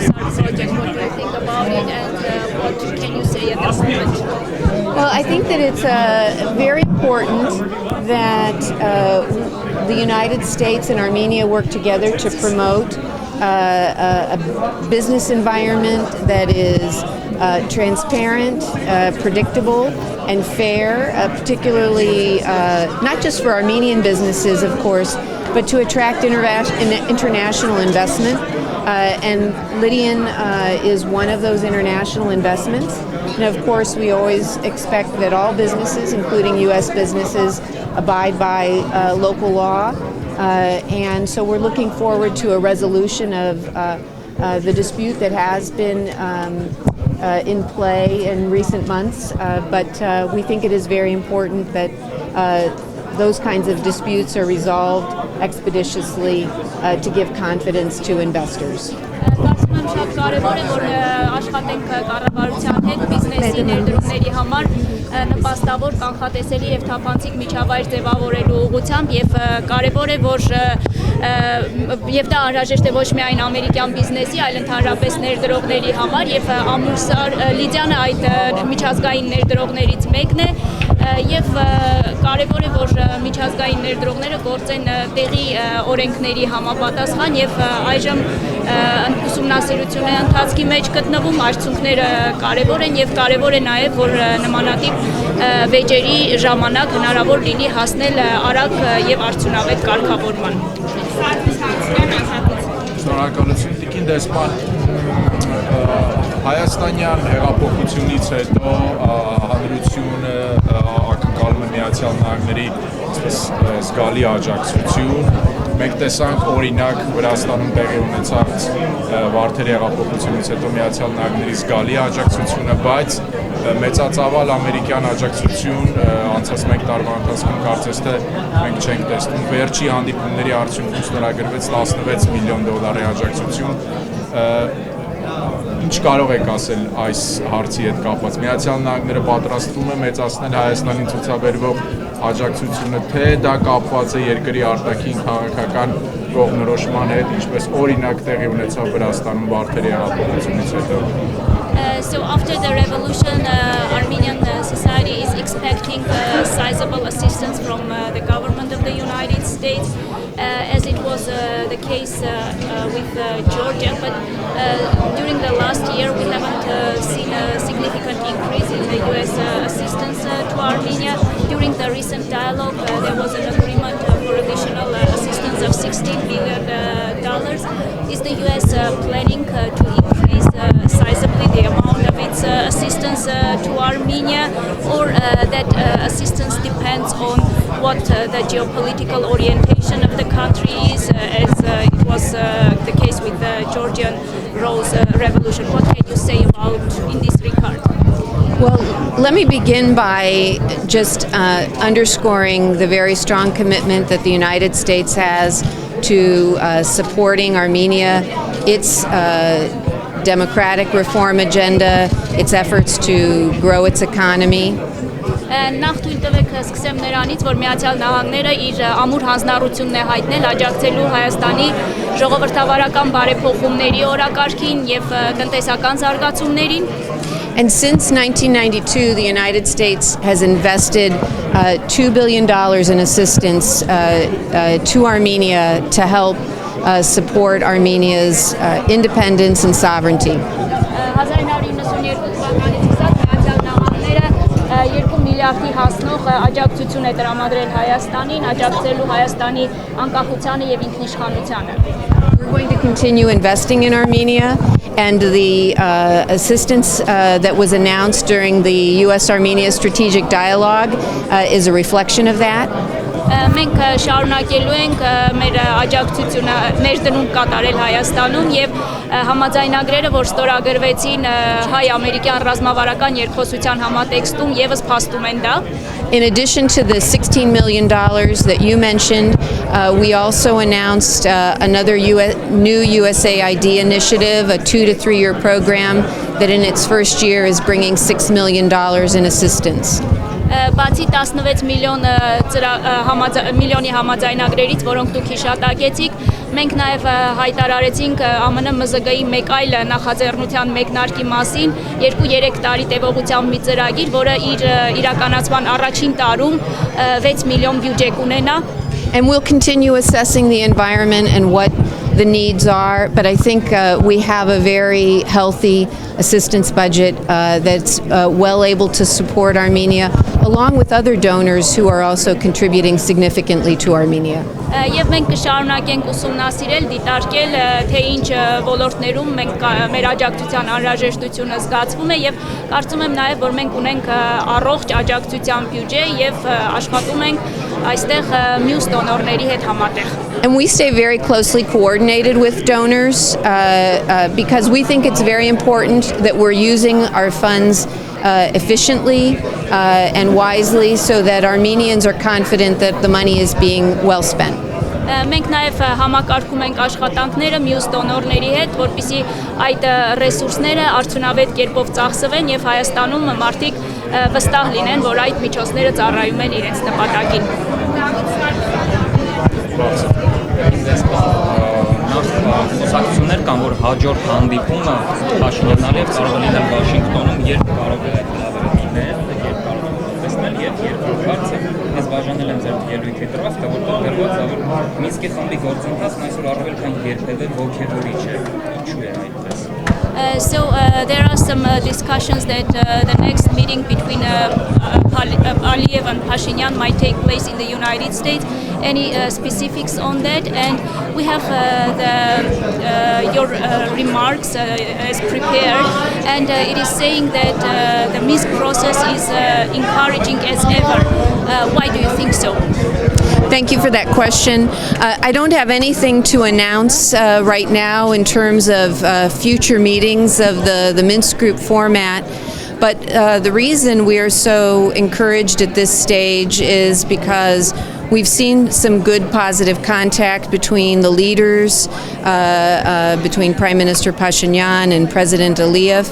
CSR project. What do you think about it, and what can you say at this moment? Well, I think that it's very important that the United States and Armenia work together to promote a business environment that is transparent, predictable, and fair, particularly not just for Armenian businesses, of course, but to attract international investment. And Lydian is one of those international investments. And of course, we always expect that all businesses, including U.S. businesses, abide by local law. And so we're looking forward to a resolution of the dispute that has been in play in recent months. But we think it is very important that those kinds of disputes are resolved expeditiously to give confidence to investors. Կարծում եմ շատ կարևոր է, որ աշխատենք կառավարության հետ բիզնեսի ներդրումների համար նպաստավոր, կանխատեսելի եւ թափանցիկ միջավայր ձևավորելու ուղղությամբ եւ կարևոր է, որ եւ դա անհրաժեշտ է ոչ միայն ամերիկյան բիզնեսի, այլ ընդհանրապես ներդրողների համար եւ ամուսար Լիդիանը այդ միջազգային ներդրողներից մեկն է եւ կարևոր է, որ միջազգային ներդրողները գործեն տեղի օրենքների համապատասխան եւ այժմ ուսումնասիրությունը ընթացքի մեջ գտնվում, արդյունքները կարևոր են եւ կարևոր է նաեւ, որ նմանատիպ վեճերի ժամանակ հնարավոր լինի հասնել արագ եւ արդյունավետ կարգավորման։ Շնորհակալություն Տիկին դեսպան Հայաստանյան հեղափոխությունից հետո հանրությունը ակնկալում է Միացյալ Նահանգների զգալի աջակցություն։ Մենք տեսանք օրինակ Վրաստանում տեղի ունեցած Վարդերի հեղափոխությունից հետո Միացյալ Նահանգների զգալի աջակցությունը, բայց մեծածավալ ամերիկյան աջակցություն անցած մեկ տարվա ընթացքում կարծես թե մենք չենք տեսնում։ Վերջի հանդիպումների արդյունքում ստորագրվեց $16 միլիոն աջակցություն։ Ինչ կարող եք ասել այս հարցի հետ կապված։ Միացյալ Նահանգները պատրաստվում է մեծացնել Հայաստանին ցուցաբերվող աջակցությունը, թե դա կապված է երկրի արտաքին քաղաքական կողմնորոշման հետ, ինչպես օրինակ տեղի ունեցավ Վրաստանում Վարդերի հեղափոխությունից հետո։ So after the revolution, Armenian society is expecting sizable assistance from the government of the United States, as it was the case with Georgia. But during the last year, we haven't seen a significant increase in the U.S. assistance to Armenia. During the recent dialogue, there was an agreement for additional assistance of $16 billion. Is the U.S. planning to increase sizably the amount of its assistance to Armenia, or that assistance depends on what the geopolitical orientation of the country is, as it was the case with the Georgian Rose Revolution? What can you say about in this regard? Well, let me begin by just underscoring the very strong commitment that the United States has to supporting Armenia, its democratic reform agenda, its efforts to grow its economy. Նախ թույլ տվեք սկսեմ նրանից, որ Միացյալ Նահանգները իր ամուր հանձնառությունն է հայտնել աջակցելու Հայաստանի ժողովրդավարական բարեփոխումների օրակարգին եւ տնտեսական զարգացումներին. And since 1992, the United States has invested $2 billion in assistance to Armenia to help support Armenia's independence and sovereignty. 2 միլիարդի հասնող աջակցություն է տրամադրել Հայաստանին, աջակցելու Հայաստանի անկախությանը եւ ինքնիշխանությանը. We're going to continue investing in Armenia, and the assistance that was announced during the U.S.-Armenia strategic dialogue is a reflection of that. Մենք շարունակելու ենք մեր աջակցությունը ներդրում կատարել Հայաստանում եւ համաձայնագրերը, որ ստորագրվեցին հայ-ամերիկյան ռազմավարական երկխոսության համատեքստում, եւս փաստում են դա. In addition to the $16 million that you mentioned, we also announced another new USAID initiative, a 2 to 3 year program that in its first year is bringing $6 million in assistance. բացի 16 միլիոնի համաձայնագրերից, որոնք դուք հիշատակեցիք, մենք նաև հայտարարեցինք ԱՄՆ ՄԶԳ-ի մեկ այլ նախաձեռնության մեկնարկի մասին 2-3 տարի տևողությամբ մի ծրագիր, որը իր իրականացման առաջին տարում 6 միլիոն բյուջե կունենա. And we'll continue assessing the environment and what the needs are, but I think we have a very healthy assistance budget that's well able to support Armenia, along with other donors who are also contributing significantly to Armenia. Եվ մենք կշարունակենք ուսումնասիրել, դիտարկել, թե ինչ ոլորտներում մեր աջակցության անհրաժեշտությունը զգացվում է եւ կարծում եմ նաեւ, որ մենք ունենք առողջ աջակցության բյուջե եւ աշխատում ենք այստեղ մյուս դոնորների հետ համատեղ. And we stay very closely coordinated with donors because we think it's very important that we're using our funds efficiently and wisely so that Armenians are confident that the money is being well spent. Մենք նաև համակարգում ենք աշխատանքները մյուս դոնորների հետ, որպեսզի այդ ռեսուրսները արդյունավետ կերպով ծախսվեն եւ Հայաստանում մարդիկ վստահ լինեն, որ այդ միջոցները ծառայում են իրենց նպատակին. Խոսակցություններ կան, որ հաջորդ հանդիպումը Փաշինյանի հետ կարող է լինել Վաշինգտոնում, երբ կարող է լավերը լինել, երբ կարող է տեսնել եւ երկրորդ հարցը ես բաժանել եմ ձեր ելույթի դրված, թե որտեղ դրված է, որ Մինսկի խմբի գործընթացն այսօր առավել քան երբևէ ոգևորիչ է։ Ինչու է այդպես։ So there are some discussions that the next meeting between Aliyev and Phashinian might take place in the United States. Any specifics on that? And we have your remarks as prepared, and it is saying that the Minsk process is encouraging as ever. Why do you think so? Thank you for that question. I don't have anything to announce right now in terms of future meetings of the Minsk Group format, but the reason we are so encouraged at this stage is because we've seen some good positive contact between the leaders, between Prime Minister Phashinian and President Aliyev.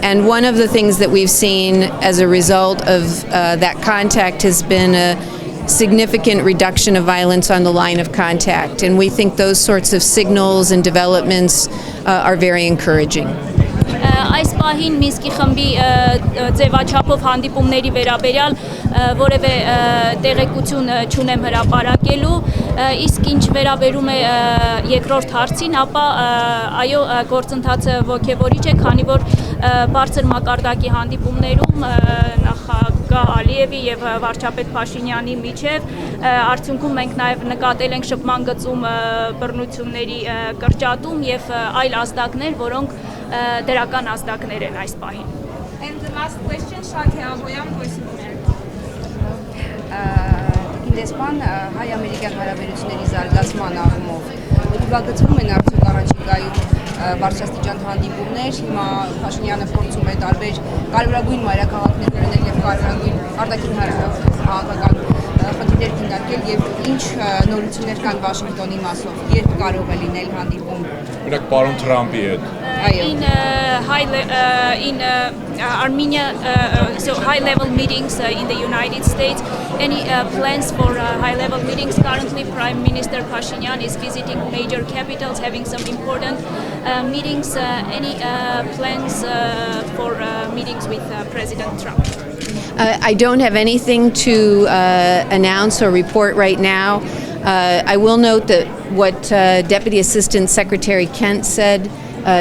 And one of the things that we've seen as a result of that contact has been a significant reduction of violence on the line of contact. And we think those sorts of signals and developments are very encouraging. Այս պահին Մինսկի խմբի ձևաչափով հանդիպումների վերաբերյալ որևէ տեղեկություն չունեմ հրապարակելու, իսկ ինչ վերաբերում է երկրորդ հարցին, ապա այո, գործընթացը ոգևորիչ է, քանի որ բարձր մակարդակի հանդիպումներում նախագահ Ալիևի եւ վարչապետ Փաշինյանի միջև արդյունքում մենք նաեւ նկատել ենք շփման գծում բռնությունների կրճատում եւ այլ ազդակներ, որոնք դրական ազդակներ են այս պահին. And the last question, Շաքե Աբոյան, Voice of America. Դեսպան հայ-ամերիկյան հարաբերությունների զարգացման առումով ուղղագծվում են արդյոք առաջիկայում բարձրաստիճան հանդիպումներ, հիմա Փաշինյանը փորձում է տարբեր կարևորագույն մայրաքաղաքներ գնել եւ կարևորագույն արտաքին քաղաքական խնդիրներ քննարկել եւ ինչ նորություններ կան Վաշինգտոնի մասով, երբ կարող է լինել հանդիպում։ Օրինակ պարոն Թրամփի հետ in Armenia, so high-level meetings in the United States. Any plans for high-level meetings? Currently, Prime Minister Phashinian is visiting major capitals, having some important meetings. Any plans for meetings with President Trump? I don't have anything to announce or report right now. I will note that what Deputy Assistant Secretary Kent said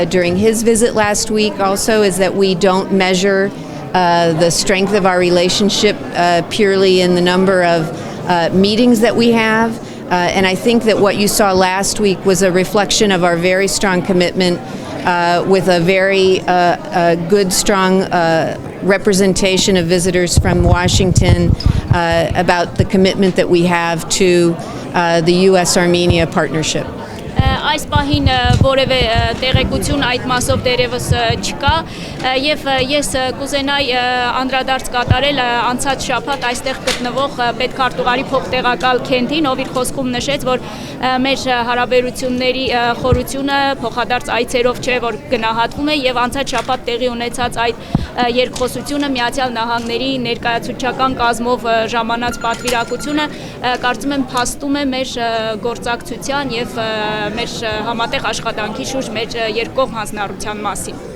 during his visit last week also is that we don't measure the strength of our relationship purely in the number of meetings that we have. And I think that what you saw last week was a reflection of our very strong commitment with a very good, strong representation of visitors from Washington about the commitment that we have to the U.S.-Armenia partnership. այս պահին որևէ տեղեկություն այդ մասով դերևս չկա եւ ես կուզենայի անդրադարձ կատարել անցած շաբաթ այստեղ գտնվող պետքարտուղարի փոխտեղակալ Քենթին, ով իր խոսքում նշեց, որ մեր հարաբերությունների խորությունը փոխադարձ այցերով չէ, որ գնահատվում է եւ անցած շաբաթ տեղի ունեցած այդ երկխոսությունը Միացյալ Նահանգների ներկայացուցչական կազմով ժամանած պատվիրակությունը կարծում եմ փաստում է մեր գործակցության եւ մեր համատեղ աշխատանքի շուրջ մեր երկկողմ հանձնառության մասին։